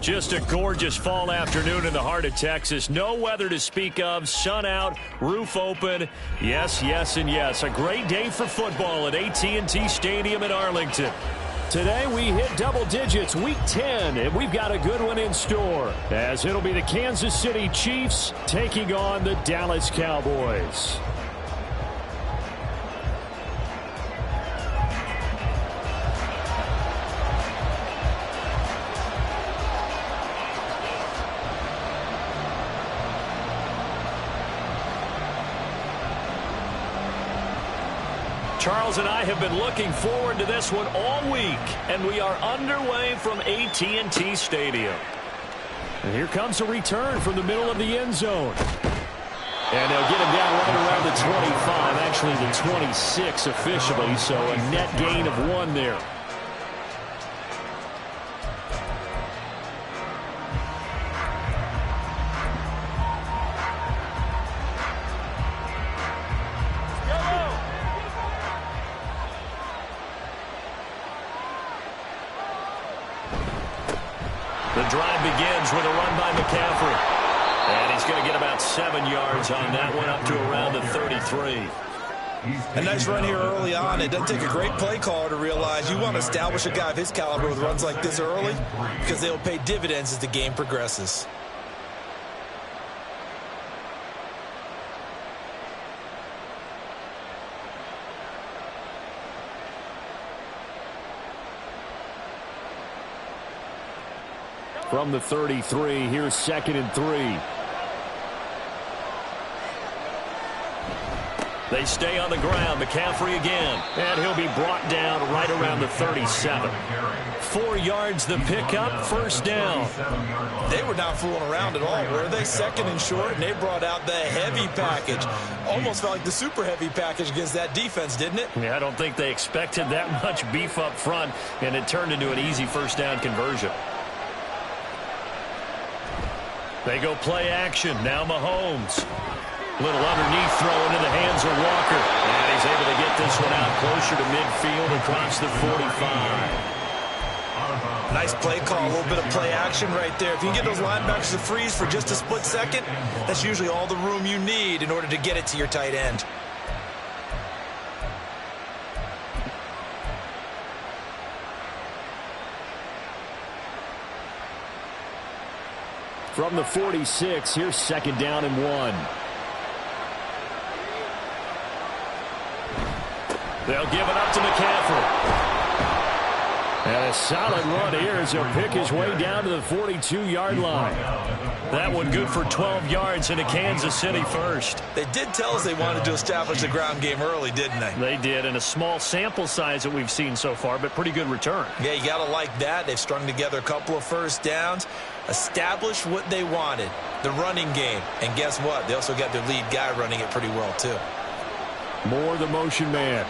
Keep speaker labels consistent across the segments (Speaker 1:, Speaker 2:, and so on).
Speaker 1: Just a gorgeous fall afternoon in the heart of Texas. No weather to speak of. Sun out, roof open. Yes, yes, and yes. A great day for football at AT&T Stadium in Arlington. Today we hit double digits, week 10, and we've got a good one in store, as it'll be the Kansas City Chiefs taking on the Dallas Cowboys. Charles and I have been looking forward to this one all week, and we are underway from AT&T Stadium. And here comes a return from the middle of the end zone. And they'll get him down right around the 25, actually the 26 officially, so a net gain of 1 there. The drive begins with a run by McCaffrey. And he's going to get about 7 yards on that one, up to around the 33.
Speaker 2: A nice run here early on. It doesn't take a great play caller to realize you want to establish a guy of his caliber with runs like this early, because they'll pay dividends as the game progresses.
Speaker 1: From the 33, here's 2nd and 3. They stay on the ground. McCaffrey again. And he'll be brought down right around the 37. 4 yards the pickup, first down.
Speaker 2: They were not fooling around at all, were they? 2nd and short, and they brought out the heavy package. Almost felt like the super heavy package against that defense, didn't it?
Speaker 1: Yeah, I don't think they expected that much beef up front, and it turned into an easy first down conversion. They go play action. Now Mahomes. Little underneath throw into the hands of Walker. And he's able to get this one out closer to midfield across the 45.
Speaker 2: Nice play call. A little bit of play action right there. If you can get those linebackers to freeze for just a split second, that's usually all the room you need in order to get it to your tight end.
Speaker 1: From the 46, here's 2nd down and 1. They'll give it up to McCaffrey. And a solid run here as he'll pick his way down to the 42-yard line. That one good for 12 yards into Kansas City first.
Speaker 2: They did tell us they wanted to establish the ground game early, didn't they?
Speaker 1: They did, and a small sample size that we've seen so far, but pretty good return.
Speaker 2: Yeah, you got to like that. They've strung together a couple of first downs, established what they wanted, the running game. And guess what? They also got their lead guy running it pretty well, too.
Speaker 1: Moore, the motion man.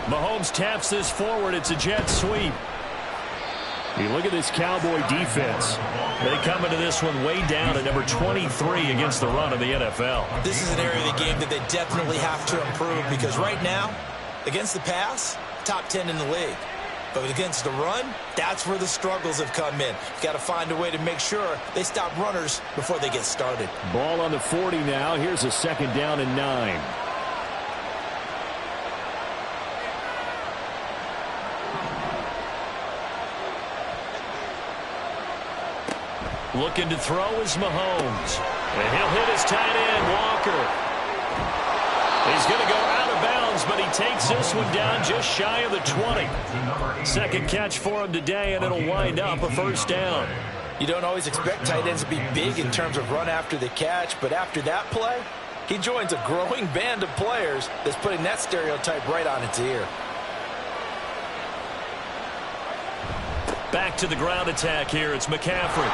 Speaker 1: Mahomes taps this forward. It's a jet sweep. You look at this Cowboy defense. They come into this one way down at number 23 against the run of the NFL.
Speaker 2: This is an area of the game that they definitely have to improve, because right now, against the pass, top 10 in the league. But against the run, that's where the struggles have come in. You've got to find a way to make sure they stop runners before they get started.
Speaker 1: Ball on the 40 now. Here's a 2nd down and 9. Looking to throw is Mahomes. And he'll hit his tight end, Walker. He's going to go out of bounds, but he takes this one down just shy of the 20. 2nd catch for him today, and it'll wind up a first down.
Speaker 2: You don't always expect tight ends to be big in terms of run after the catch, but after that play, he joins a growing band of players that's putting that stereotype right on its ear.
Speaker 1: Back to the ground attack here. It's McCaffrey.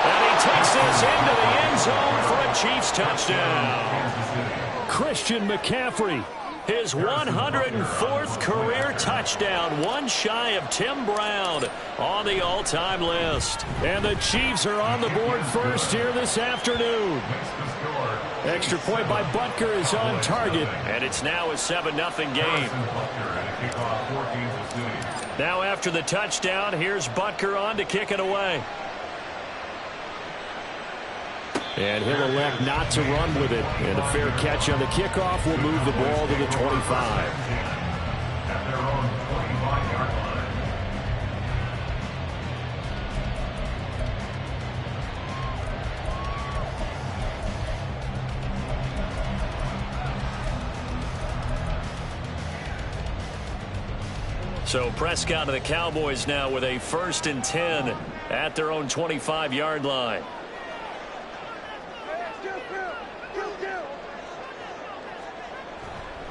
Speaker 1: And he takes this into the end zone for a Chiefs touchdown. Christian McCaffrey, his 104th career touchdown, one shy of Tim Brown on the all-time list. And the Chiefs are on the board first here this afternoon. Extra point by Butker is on target. And it's now a 7-0 game. Now after the touchdown, here's Butker on to kick it away. And he'll elect not to run with it. And a fair catch on the kickoff will move the ball to the 25. So Prescott and the Cowboys now with a 1st and 10 at their own 25-yard line.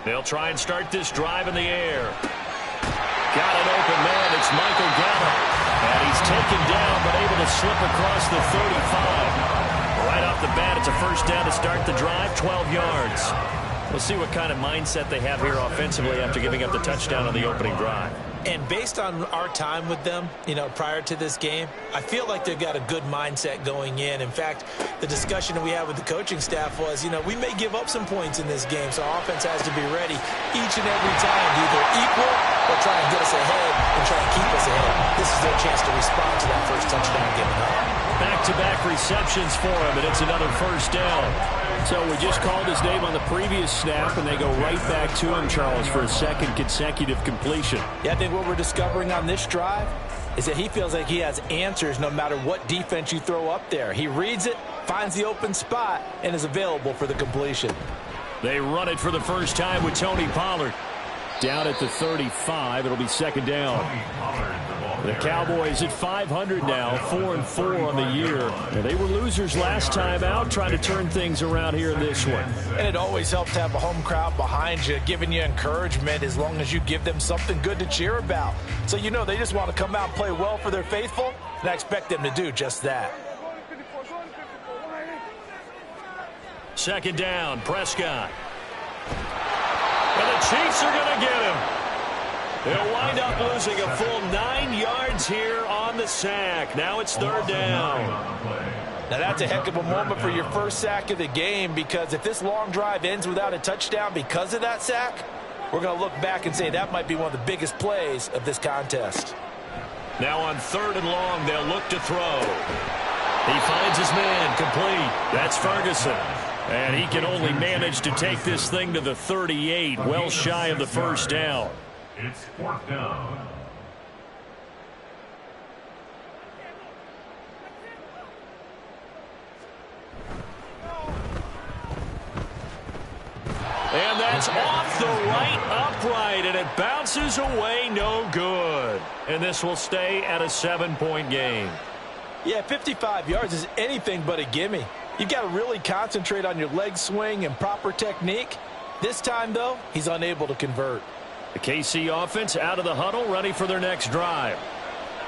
Speaker 1: They'll try and start this drive in the air. Got an open man. It's Michael Gallup. And he's taken down but able to slip across the 35. Right off the bat, it's a 1st down to start the drive, 12 yards. We'll see what kind of mindset they have here offensively after giving up the touchdown on the opening drive.
Speaker 2: And based on our time with them, prior to this game, I feel like they've got a good mindset going in. In fact, the discussion that we had with the coaching staff was, we may give up some points in this game, so our offense has to be ready each and every time to either equal or try and get us ahead and try and keep us ahead. This is their chance to respond to that first touchdown given up.
Speaker 1: Back-to-back receptions for him, and it's another 1st down. So we just called his name on the previous snap, and they go right back to him, Charles, for a 2nd consecutive completion.
Speaker 2: Yeah, I think what we're discovering on this drive is that he feels like he has answers no matter what defense you throw up there. He reads it, finds the open spot, and is available for the completion.
Speaker 1: They run it for the first time with Tony Pollard. Down at the 35, it'll be 2nd down. The Cowboys at 500 now, 4-4 on the year. And they were losers last time out, trying to turn things around here in this one.
Speaker 2: And it always helps to have a home crowd behind you, giving you encouragement as long as you give them something good to cheer about. So they just want to come out and play well for their faithful, and I expect them to do just that.
Speaker 1: 2nd down, Prescott. And the Chiefs are going to get him. They'll wind up losing a full 9 yards here on the sack. Now it's 3rd down.
Speaker 2: Now that's a heck of a moment for your first sack of the game, because if this long drive ends without a touchdown because of that sack, we're going to look back and say that might be one of the biggest plays of this contest.
Speaker 1: Now on 3rd and long, they'll look to throw. He finds his man, complete. That's Ferguson. And he can only manage to take this thing to the 38, well shy of the 1st down.
Speaker 3: It's 4th down.
Speaker 1: And that's off the right upright, and it bounces away, no good. And this will stay at a 7-point game.
Speaker 2: Yeah, 55 yards is anything but a gimme. You've got to really concentrate on your leg swing and proper technique. This time, though, he's unable to convert.
Speaker 1: The KC offense out of the huddle, ready for their next drive.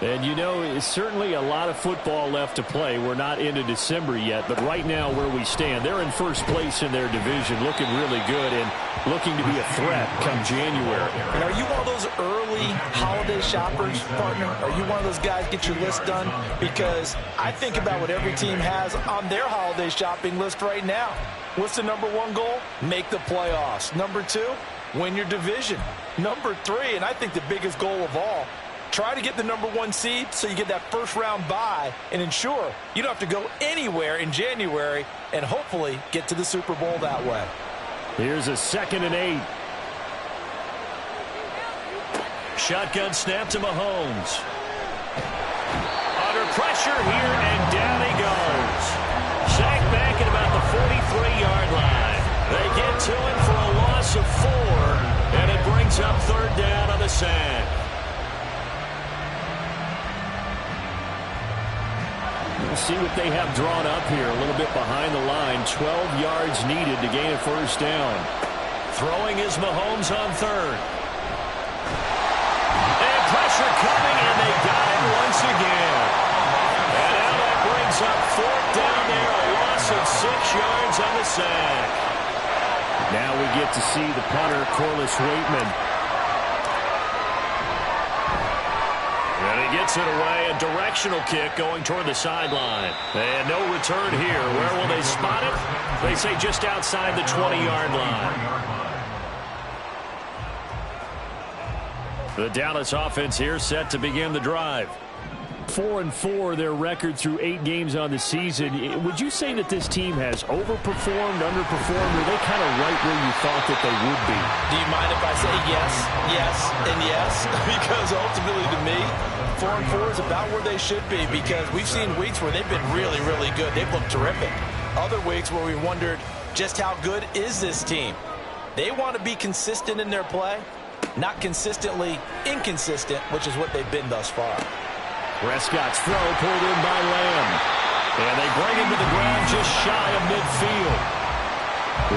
Speaker 1: And it's certainly a lot of football left to play. We're not into December yet, but right now where we stand, they're in 1st place in their division, looking really good and looking to be a threat come January.
Speaker 2: And are you one of those early holiday shoppers, partner? Are you one of those guys get your list done? Because I think about what every team has on their holiday shopping list right now. What's the #1 goal? Make the playoffs. #2, win your division. #3, and I think the biggest goal of all, try to get the #1 seed so you get that 1st-round bye and ensure you don't have to go anywhere in January and hopefully get to the Super Bowl that way.
Speaker 1: Here's a 2nd and 8. Shotgun snap to Mahomes. Under pressure here, and down he goes. Sacked back at about the 43-yard line. They get to him for a loss of 4, and it brings up 3rd down on the sack. We'll see what they have drawn up here. A little bit behind the line. 12 yards needed to gain a 1st down. Throwing is Mahomes on 3rd. And pressure coming, and they got get to see the punter, Corliss Waitman. And he gets it away, a directional kick going toward the sideline. And no return here. Where will they spot it? They say just outside the 20-yard line. The Dallas offense here set to begin the drive. 4-4 their record through 8 games on the season. Would you say that this team has overperformed, underperformed, or are they kind of right where you thought that they would be?
Speaker 2: Do you mind if I say yes, yes, and yes? Because ultimately to me, 4-4 is about where they should be, because we've seen weeks where they've been really, really good. They've looked terrific. Other weeks where we wondered just how good is this team. They want to be consistent in their play, not consistently inconsistent, which is what they've been thus far.
Speaker 1: Prescott's throw pulled in by Lamb. And they bring him to the ground just shy of midfield.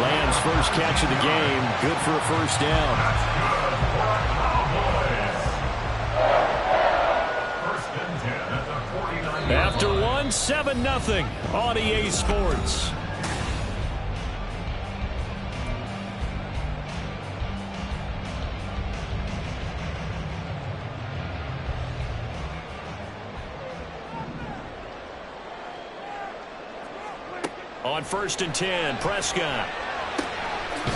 Speaker 1: Lamb's first catch of the game, good for a first down. After one, 7-0 on EA Sports. On 1st and 10, Prescott.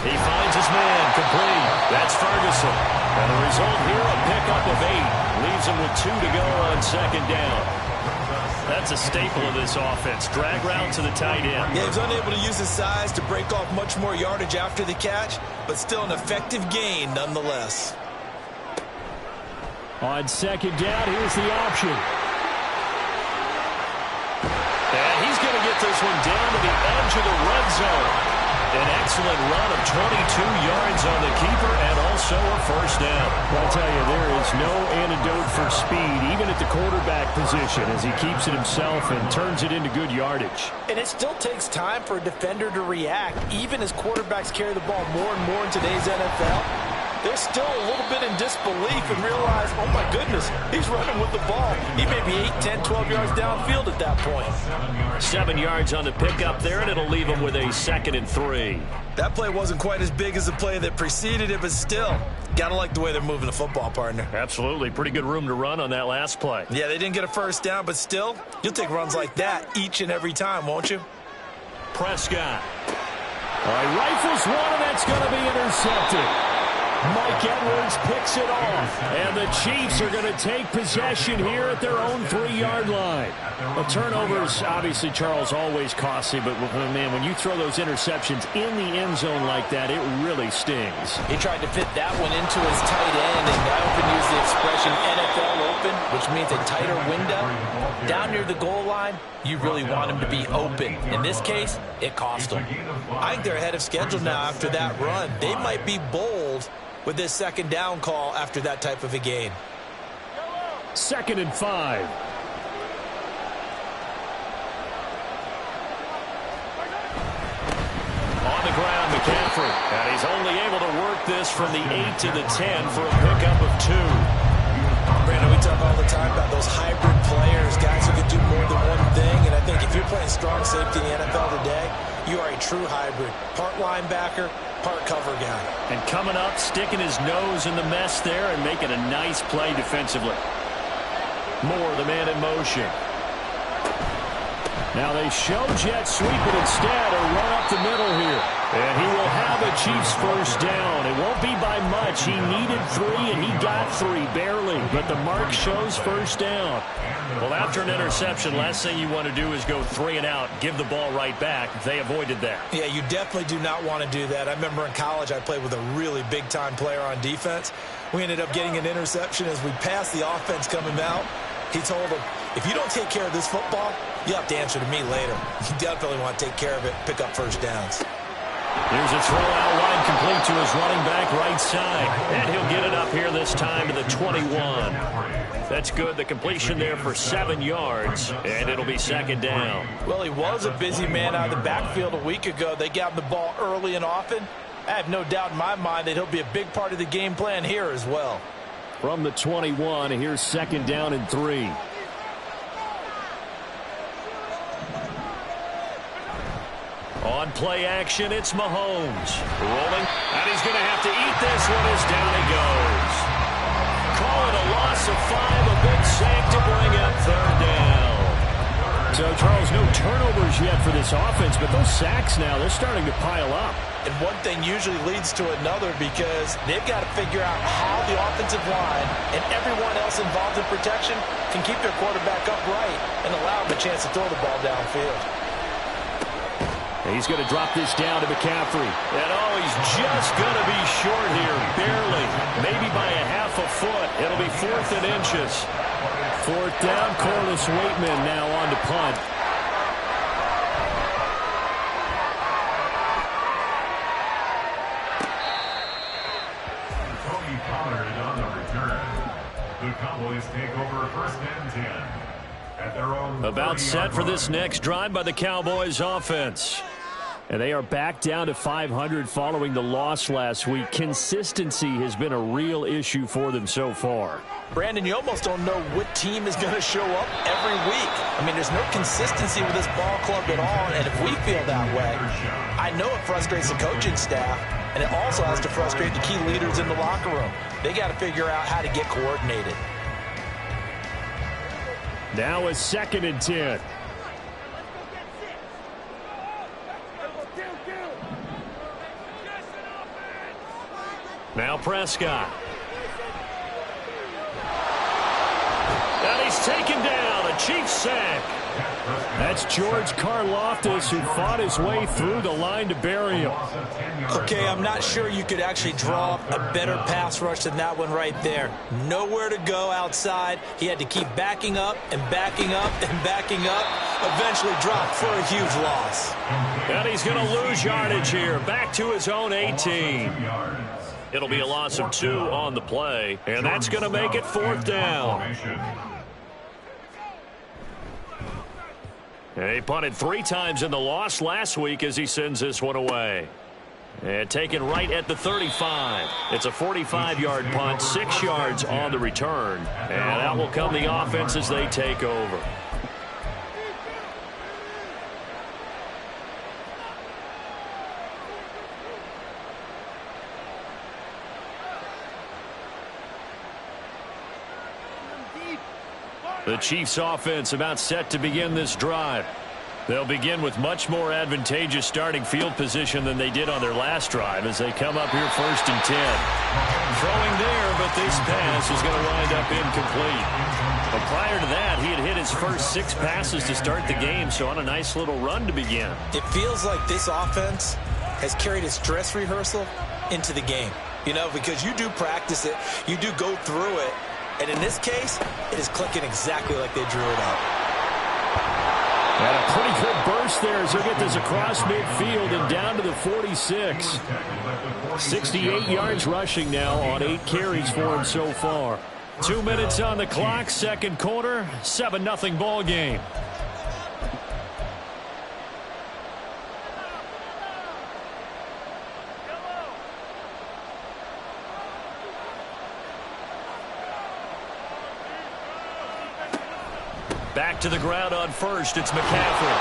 Speaker 1: He finds his man, complete. That's Ferguson. And the result here, a pickup of 8. Leaves him with 2 to go on 2nd down. That's a staple of this offense. Drag route to the tight end.
Speaker 2: Yeah, he was unable to use his size to break off much more yardage after the catch, but still an effective gain nonetheless.
Speaker 1: On 2nd down, here's the option. And he's going to get this one down to the edge of the red zone. An excellent run of 22 yards on the keeper and also a first down. I'll tell you, there is no antidote for speed, even at the quarterback position, as he keeps it himself and turns it into good yardage.
Speaker 2: And it still takes time for a defender to react, even as quarterbacks carry the ball more and more in today's NFL. They're still a little bit in disbelief and realize, oh my goodness, he's running with the ball. He may be 8, 10, 12 yards downfield at that point.
Speaker 1: 7 yards on the pickup there, and it'll leave him with a 2nd and 3.
Speaker 2: That play wasn't quite as big as the play that preceded it, but still, gotta like the way they're moving the football, partner.
Speaker 1: Absolutely. Pretty good room to run on that last play.
Speaker 2: Yeah, they didn't get a first down, but still, you'll take runs like that each and every time, won't you?
Speaker 1: Prescott. All right, rifles one, and that's going to be intercepted. Mike Edwards picks it off, and the Chiefs are going to take possession here at their own 3-yard line. The turnovers, obviously, Charles, always costly, but, man, when you throw those interceptions in the end zone like that, it really stings.
Speaker 2: He tried to fit that one into his tight end, and I often use the expression NFL open, which means a tighter window. Down near the goal line, you really want him to be open. In this case, it cost them. I think they're ahead of schedule now after that run. They might be bold with this 2nd down call after that type of a gain.
Speaker 1: 2nd and 5. On the ground, McCaffrey. And he's only able to work this from the 8 to the 10 for a pickup of 2.
Speaker 2: Brandon, we talk all the time about those hybrid players, guys who can do more than one thing. And I think if you're playing strong safety in the NFL today, you are a true hybrid. Part linebacker, part cover guy.
Speaker 1: And coming up, sticking his nose in the mess there and making a nice play defensively. Moore, the man in motion. Now they show jet sweep it instead, or run up the middle here. And he will have a Chiefs first down. It won't be by much. He needed 3, and he got 3, barely. But the mark shows first down. Well, after an interception, last thing you want to do is go 3 and out, give the ball right back. They avoided that.
Speaker 2: Yeah, you definitely do not want to do that. I remember in college I played with a really big-time player on defense. We ended up getting an interception as we passed the offense coming out. He told him, if you don't take care of this football, you have to answer to me later. You definitely want to take care of it, pick up first downs.
Speaker 1: Here's a throw out wide, complete to his running back right side. And he'll get it up here this time to the 21. That's good. The completion there for 7 yards, and it'll be 2nd down.
Speaker 2: Well, he was a busy man out of the backfield a week ago. They got him the ball early and often. I have no doubt in my mind that he'll be a big part of the game plan here as well.
Speaker 1: From the 21, here's 2nd down and 3. On play action, it's Mahomes. Rolling, and he's going to have to eat this one as down he goes. Call it a loss of 5, a big sack to bring up third down. So, Charles, no turnovers yet for this offense, but those sacks now, they're starting to pile up.
Speaker 2: And one thing usually leads to another because they've got to figure out how the offensive line and everyone else involved in protection can keep their quarterback upright and allow him a chance to throw the ball downfield.
Speaker 1: He's going to drop this down to McCaffrey. And, oh, he's just going to be short here, barely. Maybe by a half a foot. It'll be 4th and inches. 4th down, Corliss Waitman now on to punt.
Speaker 3: Tony Pollard on the return. The Cowboys take over 1st and 10 at their own.
Speaker 1: About set for this next drive by the Cowboys offense. And they are back down to 500 following the loss last week. Consistency has been a real issue for them so far.
Speaker 2: Brandon, you almost don't know what team is going to show up every week. I mean, there's no consistency with this ball club at all, and if we feel that way, I know it frustrates the coaching staff, and it also has to frustrate the key leaders in the locker room. They got to figure out how to get coordinated.
Speaker 1: Now a 2nd and 10. Now Prescott. And he's taken down. A Chiefs sack. That's George Karlaftis, who fought his way through the line to bury him.
Speaker 2: Okay, I'm not sure you could actually draw a better pass rush than that one right there. Nowhere to go outside. He had to keep backing up and backing up and backing up. Eventually dropped for a huge loss.
Speaker 1: And he's going to lose yardage here. Back to his own 18. It'll be a loss of 2 on the play, and that's going to make it 4th down. He punted 3 times in the loss last week as he sends this one away. And taken right at the 35. It's a 45-yard punt, 6 yards on the return. And out will come the offense as they take over. The Chiefs offense about set to begin this drive. They'll begin with much more advantageous starting field position than they did on their last drive as they come up here 1st and 10. Throwing there, but this pass is going to wind up incomplete. But prior to that, he had hit his first 6 passes to start the game, so on a nice little run to begin.
Speaker 2: It feels like this offense has carried its dress rehearsal into the game. You know, because you do practice it, you do go through it, and in this case, it is clicking exactly like they drew it up.
Speaker 1: And a pretty good burst there as he'll get this across midfield and down to the 46. 68 yards rushing now on 8 carries for him so far. 2 minutes on the clock, 2nd quarter, 7-0 ball game. Back to the ground on first, it's McCaffrey.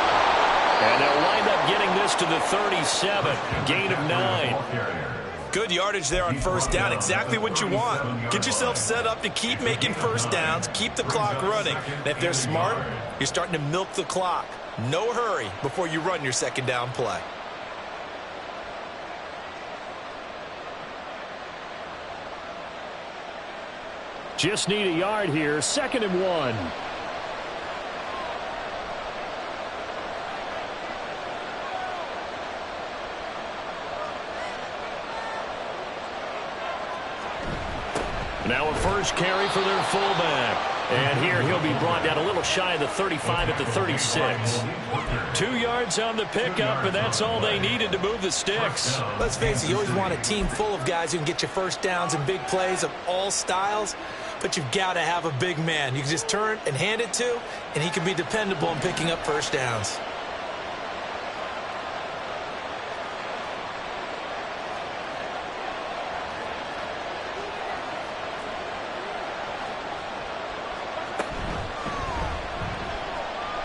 Speaker 1: And they'll wind up getting this to the 37, gain of 9.
Speaker 2: Good yardage there on 1st down, exactly what you want. Get yourself set up to keep making 1st downs, keep the clock running. And if they're smart, you're starting to milk the clock. No hurry before you run your 2nd down play.
Speaker 1: Just need a yard here, 2nd and 1. Now a first carry for their fullback. And here he'll be brought down a little shy of the 35 at the 36. 2 yards on the pickup, and that's all they needed to move the sticks.
Speaker 2: Let's face it, you always want a team full of guys who can get you 1st downs and big plays of all styles, but you've got to have a big man you can just turn and hand it to, and he can be dependable in picking up 1st downs.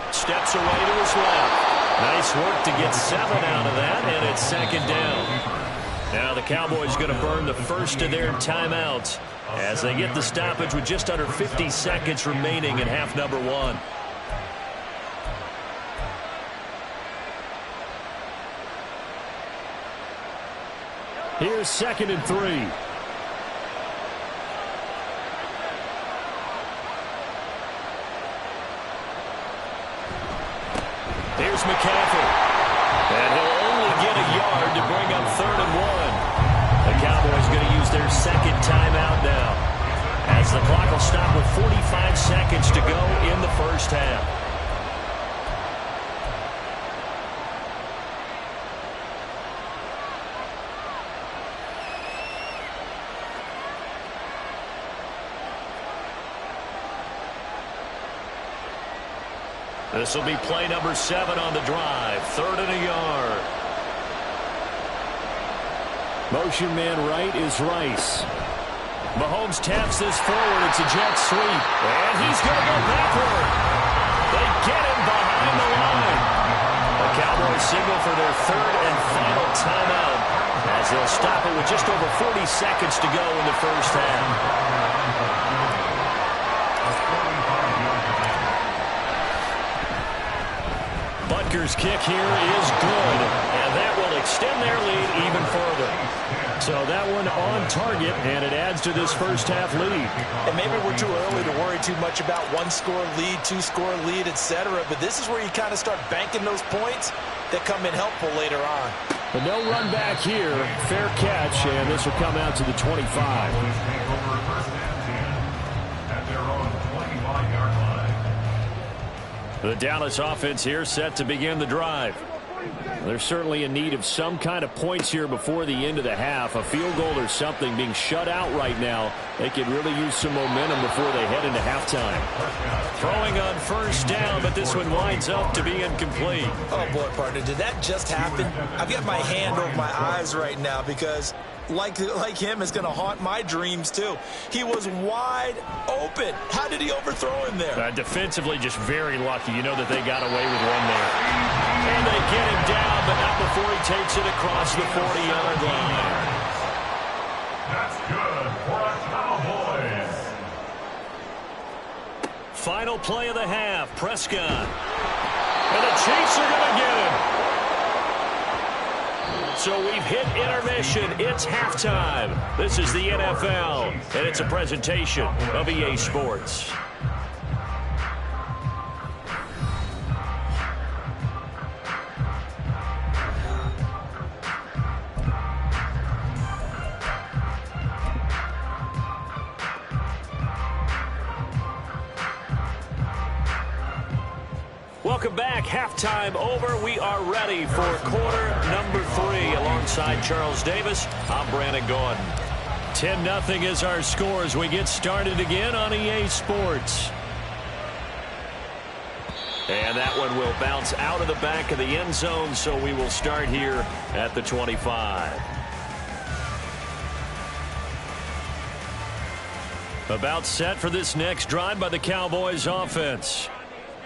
Speaker 1: Steps away to his left. Nice work to get 7 out of that, and it's second down. Now the Cowboys going to burn the first of their timeouts as they get the stoppage with just under 50 seconds remaining in half number 1. Here's 2nd and 3. Here's McCaffrey. And he'll only get a yard to bring up 3rd and 1. The Cowboys going to use their second timeout now, as the clock will stop with 45 seconds to go in the first half. This will be play number 7 on the drive. 3rd and a yard. Motion man right is Rice. Mahomes taps this forward. It's a jet sweep. And he's going to go backward. They get him behind the line. The Cowboys signal for their 3rd and final timeout, as they'll stop it with just over 40 seconds to go in the first half. Butker's kick here is good, and that will extend their lead even further. So that one on target, and it adds to this first half lead.
Speaker 2: And maybe we're too early to worry too much about 1-score lead, 2-score lead, etc. But this is where you kind of start banking those points that come in helpful later on.
Speaker 1: But no run back here. Fair catch, and this will come out to the 25. The Dallas offense here set to begin the drive. They're certainly in need of some kind of points here before the end of the half. A field goal or something. Being shut out right now, they could really use some momentum before they head into halftime. Throwing on first down, but this one winds up to be incomplete.
Speaker 2: Oh, boy, partner, did that just happen? I've got my hand over my eyes right now because like him is going to haunt my dreams too. He was wide open. How did he overthrow him there?
Speaker 1: Defensively, just very lucky. You know that they got away with one there. And they get him down, but not before he takes it across the 40-yard line.
Speaker 3: That's good for the Cowboys.
Speaker 1: Final play of the half, Prescott. And the Chiefs are going to get him. So we've hit intermission. It's halftime. This is the NFL, and it's a presentation of EA Sports. Welcome back. Halftime over. We are ready for quarter number 3. Alongside Charles Davis, I'm Brandon Gordon. 10-0 is our score as we get started again on EA Sports. And that one will bounce out of the back of the end zone, so we will start here at the 25. About set for this next drive by the Cowboys offense.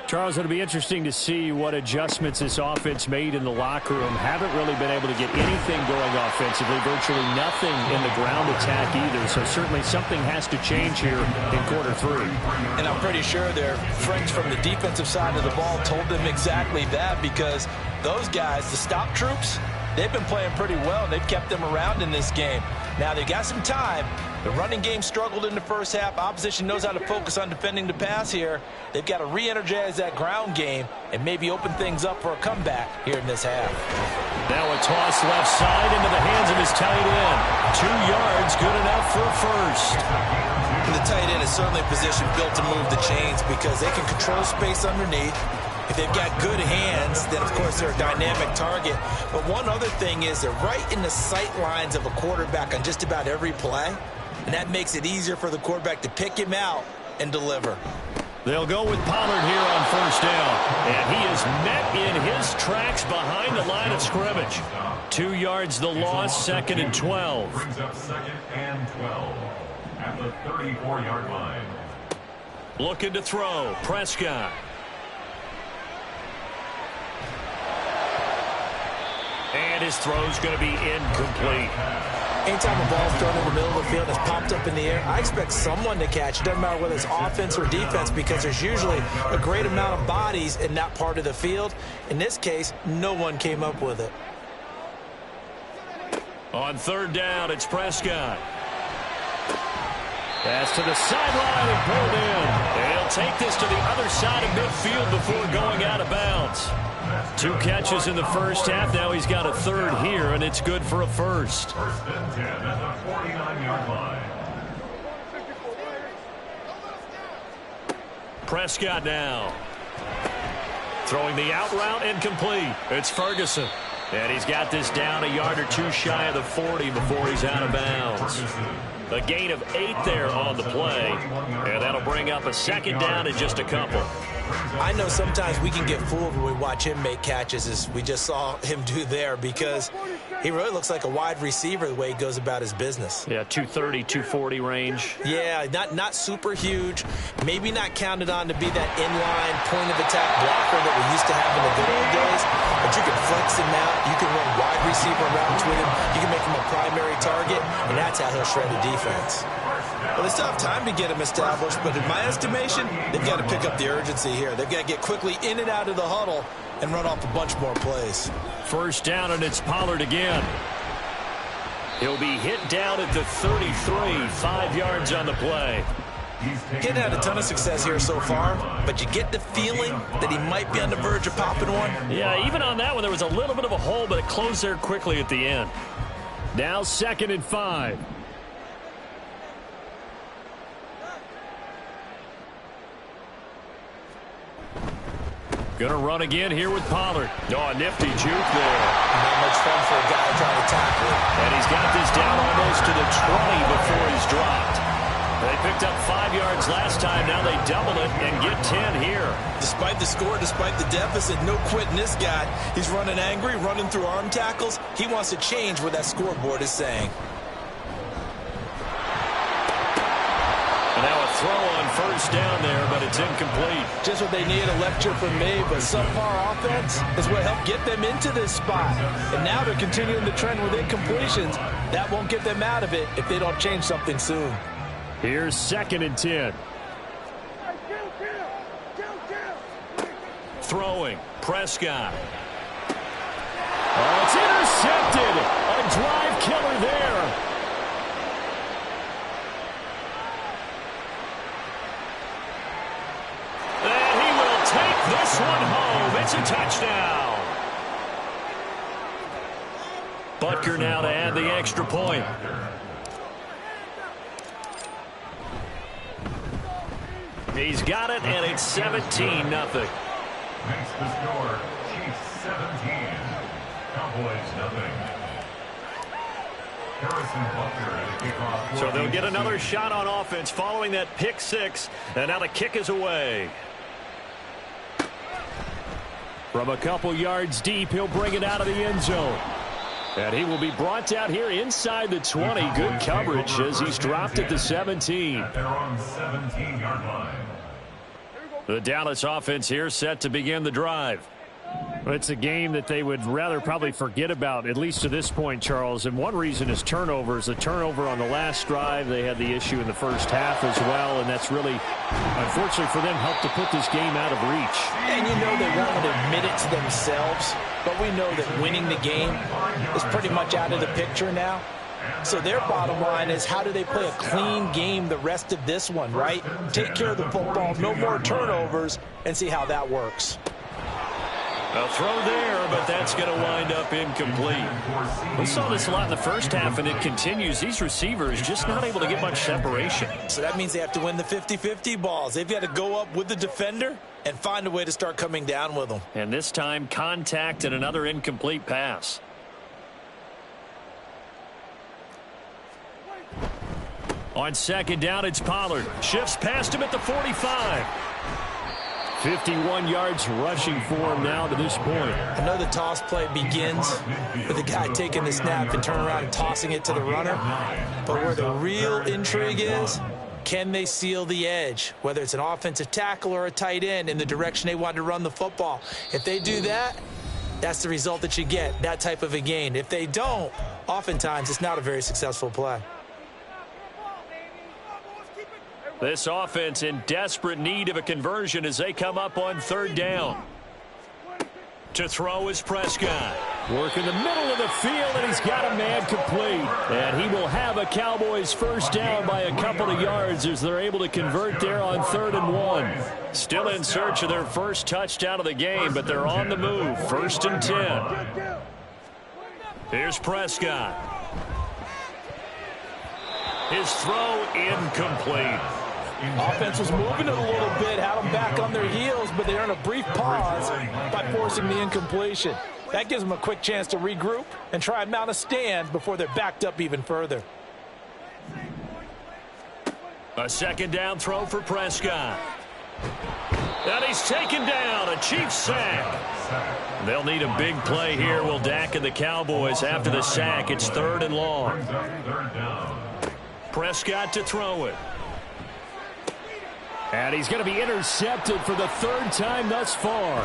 Speaker 1: Charles, it'll be interesting to see what adjustments this offense made in the locker room. Haven't really been able to get anything going offensively. Virtually nothing in the ground attack either. So certainly something has to change here in quarter 3.
Speaker 2: And I'm pretty sure their friends from the defensive side of the ball told them exactly that, because those guys, the stop troops, they've been playing pretty well. They've kept them around in this game. Now they've got some time. The running game struggled in the first half. Opposition knows how to focus on defending the pass here. They've got to re-energize that ground game and maybe open things up for a comeback here in this half.
Speaker 1: Now a toss left side into the hands of his tight end. 2 yards, good enough for a first.
Speaker 2: And the tight end is certainly a position built to move the chains because they can control space underneath. If they've got good hands, then, of course, they're a dynamic target. But one other thing is they're right in the sight lines of a quarterback on just about every play. And that makes it easier for the quarterback to pick him out and deliver.
Speaker 1: They'll go with Pollard here on first down. And he is met in his tracks behind the line of scrimmage. 2 yards the loss, 2nd and 12.
Speaker 3: Brings up 2nd and 12 at the 34-yard line.
Speaker 1: Looking to throw, Prescott. And his throw's going to be incomplete.
Speaker 2: Anytime a ball's thrown in the middle of the field and it's popped up in the air, I expect someone to catch. It doesn't matter whether it's offense or defense, because there's usually a great amount of bodies in that part of the field. In this case, no one came up with it.
Speaker 1: On third down, it's Prescott. Pass to the sideline and pulled in. And he'll take this to the other side of midfield before going out of bounds. 2 catches in the first half. Now he's got a third here, and it's good for a first.
Speaker 3: First and 10 at the 49-yard line.
Speaker 1: Prescott now. Throwing the out route, incomplete. It's Ferguson. And he's got this down a yard or 2 shy of the 40 before he's out of bounds. A gain of 8 there on the play. And that'll bring up a second down in just a couple.
Speaker 2: I know sometimes we can get fooled when we watch him make catches, as we just saw him do there, because he really looks like a wide receiver the way he goes about his business.
Speaker 1: Yeah, 230, 240 range.
Speaker 2: Yeah, not super huge, maybe not counted on to be that inline point-of-attack blocker that we used to have in the good old days, but you can flex him out, you can run wide receiver routes with him, you can make him a primary target, and that's how he'll shred a defense. Well, they still have time to get him established, but in my estimation, they've got to pick up the urgency here. They've got to get quickly in and out of the huddle and run off a bunch more plays.
Speaker 1: First down, and it's Pollard again. He'll be hit down at the 33, 5 yards on the play.
Speaker 2: Getting had a ton of success here so far, but you get the feeling that he might be on the verge of popping one.
Speaker 1: Yeah, even on that one, there was a little bit of a hole, but it closed there quickly at the end. Now 2nd and 5. Going to run again here with Pollard. Oh, a nifty juke there.
Speaker 2: Not much fun for a guy trying to tackle it.
Speaker 1: And he's got this down almost to the 20 before he's dropped. They picked up 5 yards last time. Now they double it and get 10 here.
Speaker 2: Despite the score, despite the deficit, no quitting this guy. He's running angry, running through arm tackles. He wants to change what that scoreboard is saying.
Speaker 1: Now a throw on first down there, but it's incomplete.
Speaker 2: Just what they need, a lecture from me, but subpar offense is what helped get them into this spot. And now they're continuing the trend with incompletions. That won't get them out of it if they don't change something soon.
Speaker 1: Here's 2nd and 10. Throwing, Prescott. Oh, it's intercepted. A drive killer there. This one home. It's a touchdown. Butker now to add the extra point. He's got it, and it's 17-0.
Speaker 3: Makes the score Chiefs 17, Cowboys nothing. Harrison Butker at the kickoff.
Speaker 1: So they'll get another shot on offense following that pick 6, and now the kick is away. From a couple yards deep, he'll bring it out of the end zone. And he will be brought out here inside the 20. Good coverage as he's dropped at the 17.
Speaker 3: At their own 17-yard line.
Speaker 1: The Dallas offense here set to begin the drive. It's a game that they would rather probably forget about, at least to this point, Charles. And one reason is turnovers. A turnover on the last drive. They had the issue in the first half as well, and that's really, unfortunately for them, helped to put this game out of reach.
Speaker 2: And you know they won't admit it to themselves, but we know that winning the game is pretty much out of the picture now. So their bottom line is, how do they play a clean game the rest of this one, right? Take care of the football, no more turnovers, and see how that works.
Speaker 1: A throw there, but that's going to wind up incomplete. We saw this a lot in the first half, and it continues. These receivers just not able to get much separation.
Speaker 2: So that means they have to win the 50-50 balls. They've got to go up with the defender and find a way to start coming down with them.
Speaker 1: And this time, contact and another incomplete pass. On 2nd down, it's Pollard. Shifts past him at the 45. 51 yards rushing for him now to this point.
Speaker 2: I know the toss play begins with the guy taking the snap and turning around and tossing it to the runner. But where the real intrigue is, can they seal the edge, whether it's an offensive tackle or a tight end, in the direction they want to run the football? If they do that, that's the result that you get, that type of a gain. If they don't, oftentimes it's not a very successful play.
Speaker 1: This offense in desperate need of a conversion as they come up on third down. To throw is Prescott. Working the middle of the field, and he's got a man complete. And he will have a Cowboys first down by a couple of yards as they're able to convert there on 3rd and 1. Still in search of their first touchdown of the game, but they're on the move. 1st and 10. Here's Prescott. His throw incomplete.
Speaker 2: Offense was moving it a little bit, had them back on their heels, but they earned a brief pause by forcing the incompletion. That gives them a quick chance to regroup and try and mount a stand before they're backed up even further.
Speaker 1: A 2nd down throw for Prescott. And he's taken down, a Chiefs sack. They'll need a big play here, will Dak and the Cowboys after the sack. It's 3rd and long. Prescott to throw it. And he's going to be intercepted for the 3rd time thus far.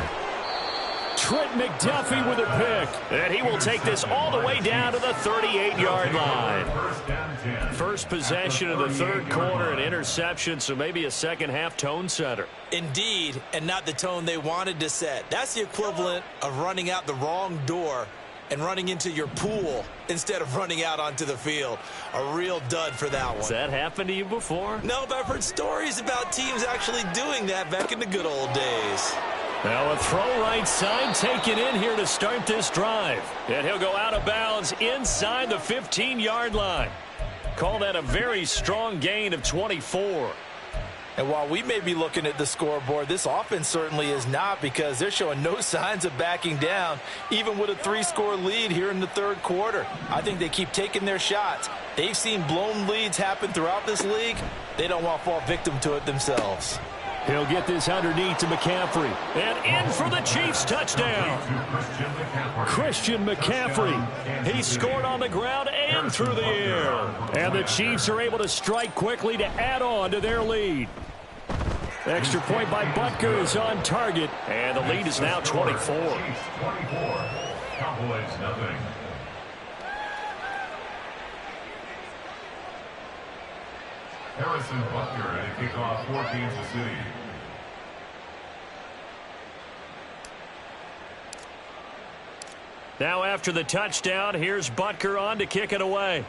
Speaker 1: Trent McDuffie with a pick. And he will take this all the way down to the 38-yard line. First possession of the 3rd quarter, an interception, so maybe a second-half tone setter.
Speaker 2: Indeed, and not the tone they wanted to set. That's the equivalent of running out the wrong door and running into your pool instead of running out onto the field. A real dud for that one.
Speaker 1: Has that happened to you before?
Speaker 2: No, but I've heard stories about teams actually doing that back in the good old days.
Speaker 1: Now a throw right side taken in here to start this drive. And he'll go out of bounds inside the 15-yard line. Call that a very strong gain of 24.
Speaker 2: And while we may be looking at the scoreboard, this offense certainly is not, because they're showing no signs of backing down, even with a 3-score lead here in the 3rd quarter. I think they keep taking their shots. They've seen blown leads happen throughout this league. They don't want to fall victim to it themselves.
Speaker 1: He'll get this underneath to McCaffrey. And in for the Chiefs touchdown. Christian McCaffrey. He scored on the ground and through the air. And the Chiefs are able to strike quickly to add on to their lead. Extra point by Butker is on target. And the lead is now 24.
Speaker 3: Cowboys nothing. Harrison Butker to kick off for Kansas City.
Speaker 1: Now after the touchdown, here's Butker on to kick it away.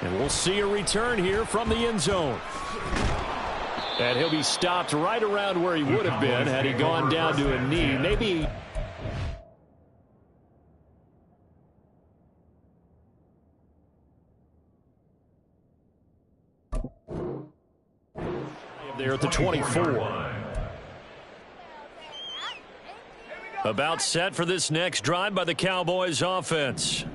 Speaker 1: And we'll see a return here from the end zone. And he'll be stopped right around where he would have been had he gone down to a knee. Maybe there at the 24. About set for this next drive by the Cowboys offense.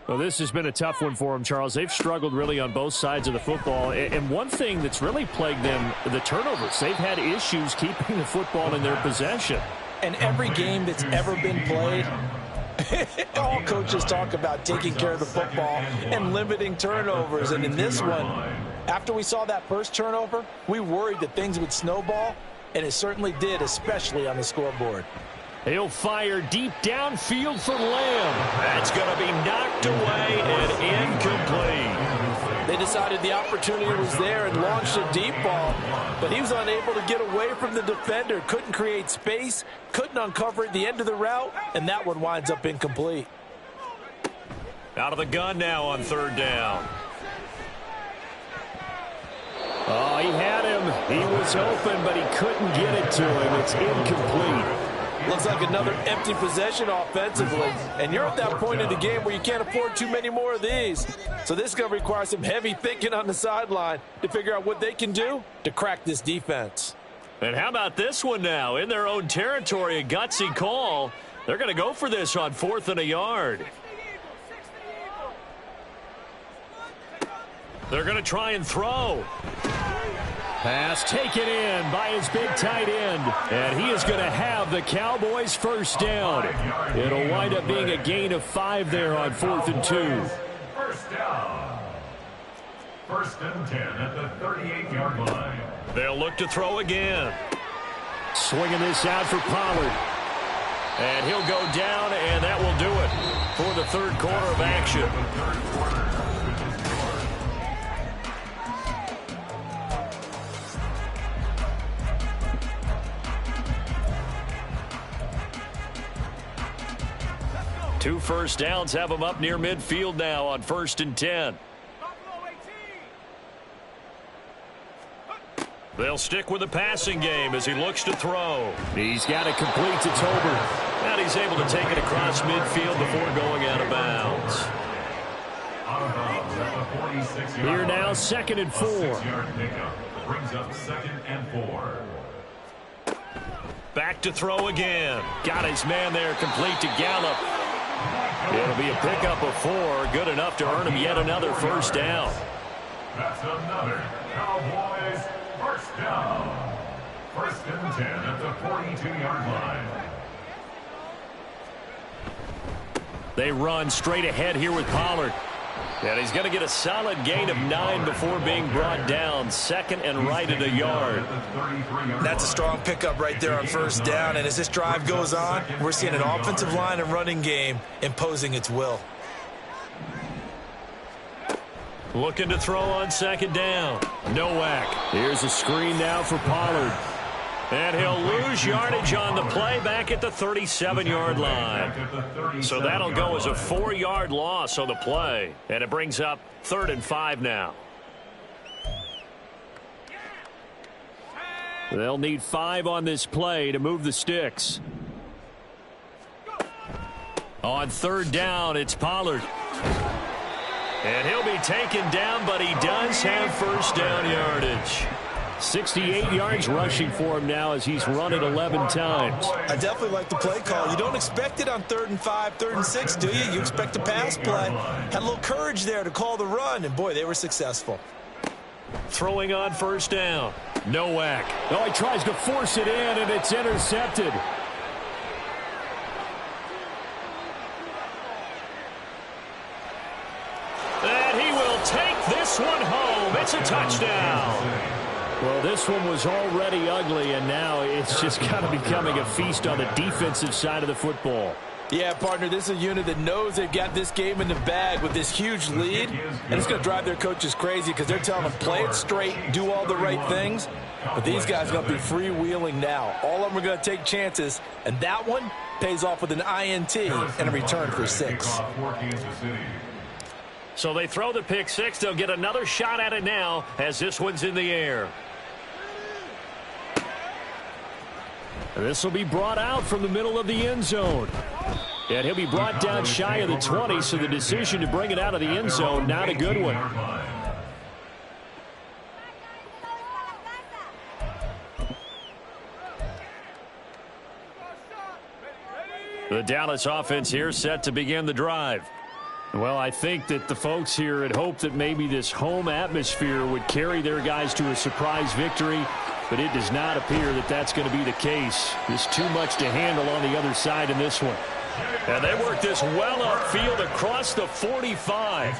Speaker 1: Well, this has been a tough one for them, Charles. They've struggled really on both sides of the football. And one thing that's really plagued them, the turnovers. They've had issues keeping the football in their possession.
Speaker 2: And every game that's ever been played, all coaches talk about taking care of the football and limiting turnovers. And in this one, after we saw that first turnover, we worried that things would snowball, and it certainly did, especially on the scoreboard.
Speaker 1: He'll fire deep downfield for Lamb. That's going to be knocked away and incomplete.
Speaker 2: They decided the opportunity was there and launched a deep ball, but he was unable to get away from the defender, couldn't create space, couldn't uncover at the end of the route, and that one winds up incomplete.
Speaker 1: Out of the gun now on 3rd down. Oh, he had him. He was open, but he couldn't get it to him. It's incomplete.
Speaker 2: Looks like another empty possession offensively. And you're at that point in the game where you can't afford too many more of these. So this is going to require some heavy thinking on the sideline to figure out what they can do to crack this defense.
Speaker 1: And how about this one now? In their own territory, a gutsy call. They're going to go for this on 4th and a yard. They're going to try and throw. Pass taken in by his big tight end. And he is going to have the Cowboys first down. It'll wind up being a gain of 5 there on 4th and 2.
Speaker 3: First down. 1st and 10 at the 38-yard line.
Speaker 1: They'll look to throw again. Swinging this out for Pollard. And he'll go down, and that will do it for the third quarter of action. Two first downs have them up near midfield now on 1st and 10. They'll stick with the passing game as he looks to throw. He's got it complete to Tolbert. And he's able to take it across midfield before going out of bounds. Here now, 2nd and 4.
Speaker 3: Brings up 2nd and 4.
Speaker 1: Back to throw again. Got his man there complete to Gallup. It'll be a pickup of 4. Good enough to earn him yet another first down.
Speaker 3: That's another Cowboys first down. 1st and 10 at the 42-yard line.
Speaker 1: They run straight ahead here with Pollard. And he's going to get a solid gain of 9 before being brought down. 2nd and right at a yard.
Speaker 2: That's a strong pickup right there on first down. And as this drive goes on, we're seeing an offensive line and running game imposing its will.
Speaker 1: Looking to throw on 2nd down. Nowak. Here's a screen now for Pollard. And he'll lose yardage on the play back at the 37-yard line. So that'll go as a 4-yard loss on the play. And it brings up 3rd and 5 now. They'll need 5 on this play to move the sticks. On 3rd down, it's Pollard. And he'll be taken down, but he does have first down yardage. 68 yards rushing for him now as he's run it 11 times.
Speaker 2: I definitely like the play call. You don't expect it on 3rd and 5, 3rd and 6, do you? You expect a pass play. Had a little courage there to call the run, and boy, they were successful.
Speaker 1: Throwing on first down. Nowak. Oh, he tries to force it in, and it's intercepted. And he will take this one home. It's a touchdown. Well, this one was already ugly, and now it's just kind of becoming a feast on the defensive side of the football.
Speaker 4: Yeah, partner, this is a unit that knows they've got this game in the bag with this huge lead, and it's going to drive their coaches crazy because they're telling them play it straight, do all the right things, but these guys are going to be freewheeling now. All of them are going to take chances, and that one pays off with an INT and a return for 6.
Speaker 1: So they throw the pick 6. They'll get another shot at it now as this one's in the air. This will be brought out from the middle of the end zone. And he'll be brought down shy of the 20, so the decision to bring it out of the end zone, not a good one. The Dallas offense here set to begin the drive. Well, I think that the folks here had hoped that maybe this home atmosphere would carry their guys to a surprise victory, but it does not appear that that's going to be the case. There's too much to handle on the other side in this one. And they work this well upfield across the 45.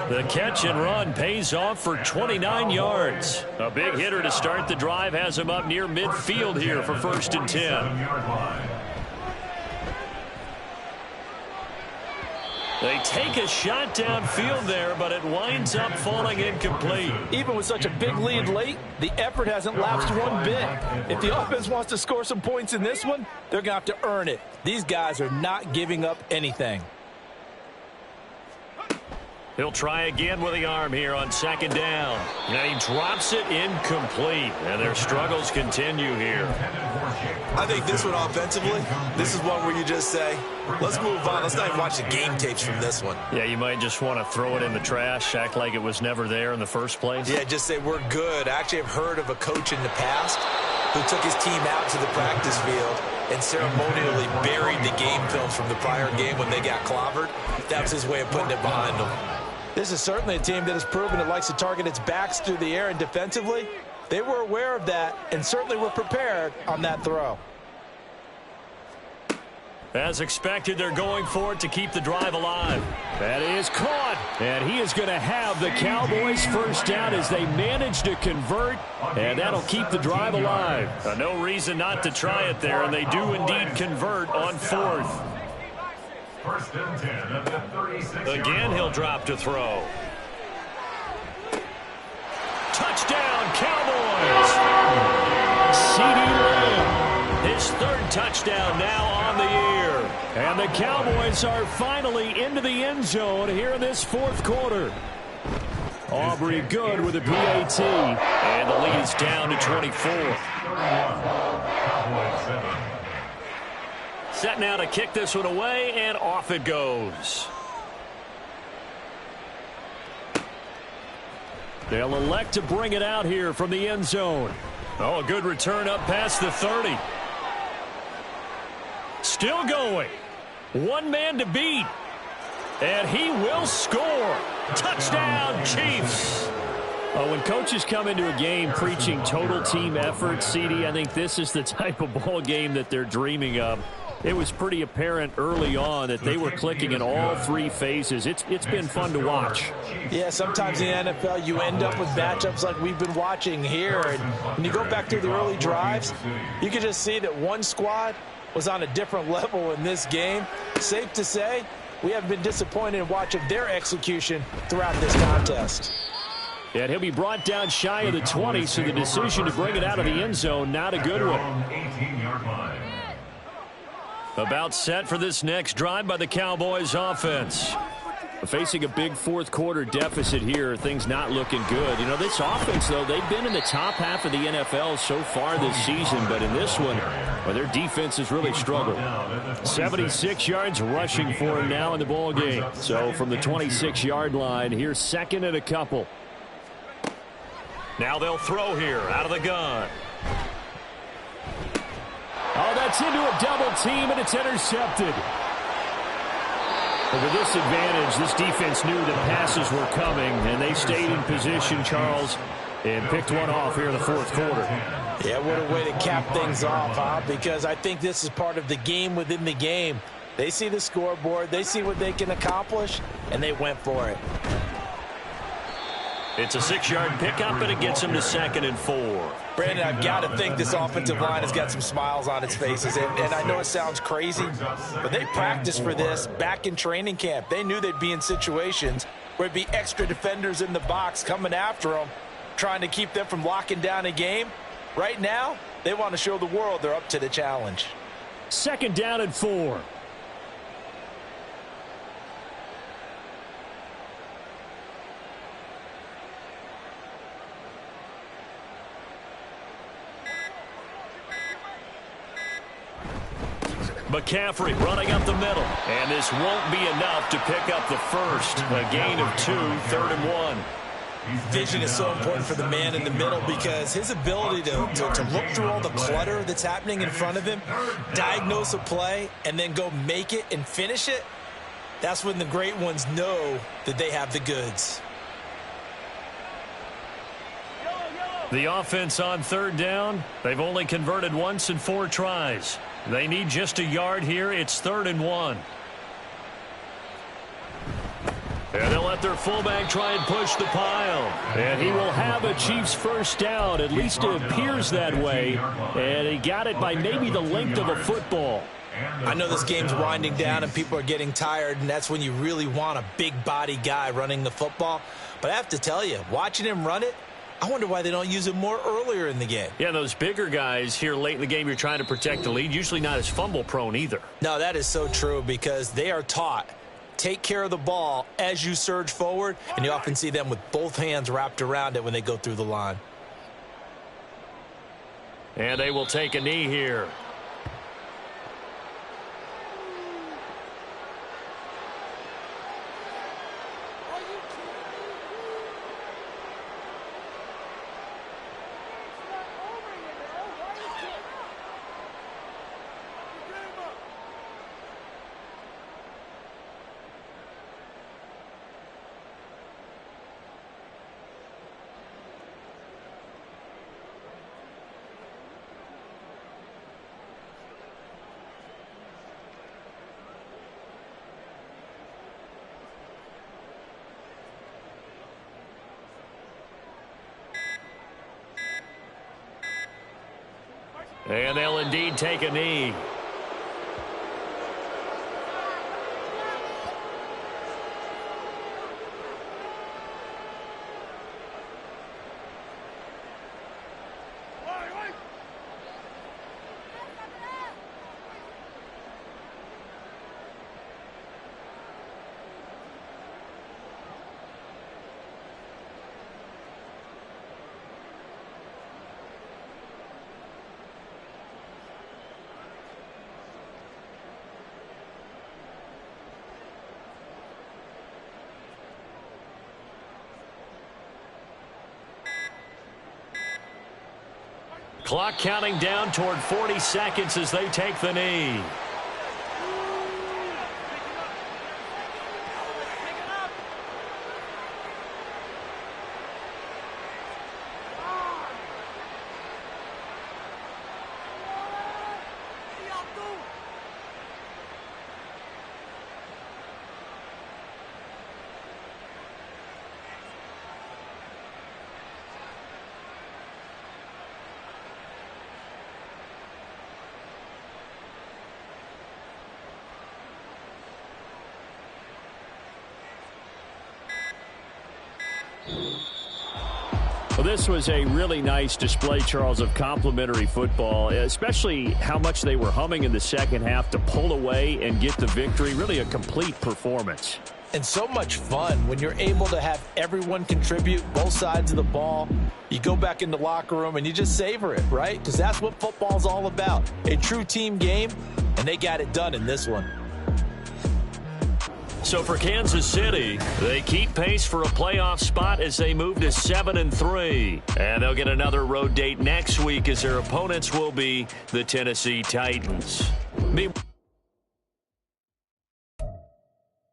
Speaker 1: The catch and run pays off for 29 yards. A big hitter to start the drive has him up near midfield here for 1st and 10. They take a shot downfield there, but it winds up falling incomplete.
Speaker 4: Even with such a big lead late, the effort hasn't lapsed one bit. If the offense wants to score some points in this one, they're going to have to earn it. These guys are not giving up anything.
Speaker 1: He'll try again with the arm here on 2nd down. And he drops it incomplete. And their struggles continue here.
Speaker 2: I think this one offensively, this is one where you just say, let's move on. Let's not even watch the game tapes from this one.
Speaker 1: Yeah, you might just want to throw it in the trash, act like it was never there in the first place.
Speaker 2: Yeah, just say we're good. I actually have heard of a coach in the past who took his team out to the practice field and ceremonially buried the game films from the prior game when they got clobbered. That was his way of putting it behind them.
Speaker 4: This is certainly a team that has proven it likes to target its backs through the air, and defensively, they were aware of that and certainly were prepared on that throw.
Speaker 1: As expected, they're going for it to keep the drive alive. That is caught, and he is going to have the Cowboys first down as they manage to convert, and that'll keep the drive alive. No reason not to try it there, and they do indeed convert on fourth.
Speaker 3: First and 10 at the 36.
Speaker 1: Again, he'll drop to throw. Touchdown, Cowboys! CeeDee Lamb, his third touchdown now on the year. And the Cowboys are finally into the end zone here in this fourth quarter. Aubrey good with a PAT. And the lead is down to 24. Set now to kick this one away, and off it goes. They'll elect to bring it out here from the end zone. Oh, a good return up past the 30. Still going. One man to beat. And he will score. Touchdown, Chiefs. When coaches come into a game preaching total team effort, CD, I think this is the type of ball game that they're dreaming of. It was pretty apparent early on that they were clicking in all three phases. It's been fun to watch.
Speaker 4: Yeah, sometimes in the NFL you end up with matchups like we've been watching here. And when you go back to the early drives, you can just see that one squad was on a different level in this game. Safe to say, we have been disappointed in watching their execution throughout this contest.
Speaker 1: And he'll be brought down shy of the 20, so the decision to bring it out of the end zone, not a good one.
Speaker 3: 18-yard line.
Speaker 1: About set for this next drive by the Cowboys offense. Facing a big fourth quarter deficit here, things not looking good. You know, this offense, though, they've been in the top half of the NFL so far this season, but in this one, well, their defense has really struggled. 76 yards rushing for him now in the ball game. So from the 26-yard line, here's second and a couple. Now they'll throw here out of the gun. Oh, that's into a double team, and it's intercepted. With this advantage, this defense knew that passes were coming, and they stayed in position, Charles, and picked one off here in the fourth quarter.
Speaker 4: Yeah, what a way to cap things off, huh? Because I think this is part of the game within the game. They see the scoreboard, they see what they can accomplish, and they went for it.
Speaker 1: It's a 6-yard pickup, and it gets him to 2nd and 4.
Speaker 4: Brandon, I've got to think this offensive line has got some smiles on its faces. And I know it sounds crazy, but they practiced for this back in training camp. They knew they'd be in situations where it'd be extra defenders in the box coming after them, trying to keep them from locking down a game. Right now, they want to show the world they're up to the challenge.
Speaker 1: 2nd down and 4. McCaffrey running up the middle. And this won't be enough to pick up the first. A gain of 2, 3rd and 1.
Speaker 2: Vision is so important for the man in the middle because his ability to look through all the clutter that's happening in front of him, diagnose a play, and then go make it and finish it, that's when the great ones know that they have the goods.
Speaker 1: The offense on 3rd down, they've only converted once in 4 tries. They need just a yard here. It's 3rd and 1. And they'll let their fullback try and push the pile. And he will have a Chiefs first down. At least it appears that way. And he got it by maybe the length of a football.
Speaker 2: I know this game's winding down and people are getting tired, and that's when you really want a big body guy running the football. But I have to tell you, watching him run it, I wonder why they don't use him more earlier in the game.
Speaker 1: Yeah, those bigger guys here late in the game, you're trying to protect the lead, usually not as fumble prone either.
Speaker 2: No, that is so true because they are taught, take care of the ball as you surge forward, and you often see them with both hands wrapped around it when they go through the line.
Speaker 1: And they will take a knee here. And they'll indeed take a knee. Clock counting down toward 40 seconds as they take the knee. Well, this was a really nice display, Charles, of complimentary football, especially how much they were humming in the second half to pull away and get the victory. Really a complete performance.
Speaker 2: And so much fun when you're able to have everyone contribute, both sides of the ball. You go back in the locker room and you just savor it, right? Because that's what football's all about. A true team game, and they got it done in this one.
Speaker 1: So for Kansas City, they keep pace for a playoff spot as they move to 7-3. And they'll get another road date next week as their opponents will be the Tennessee Titans. Meanwhile,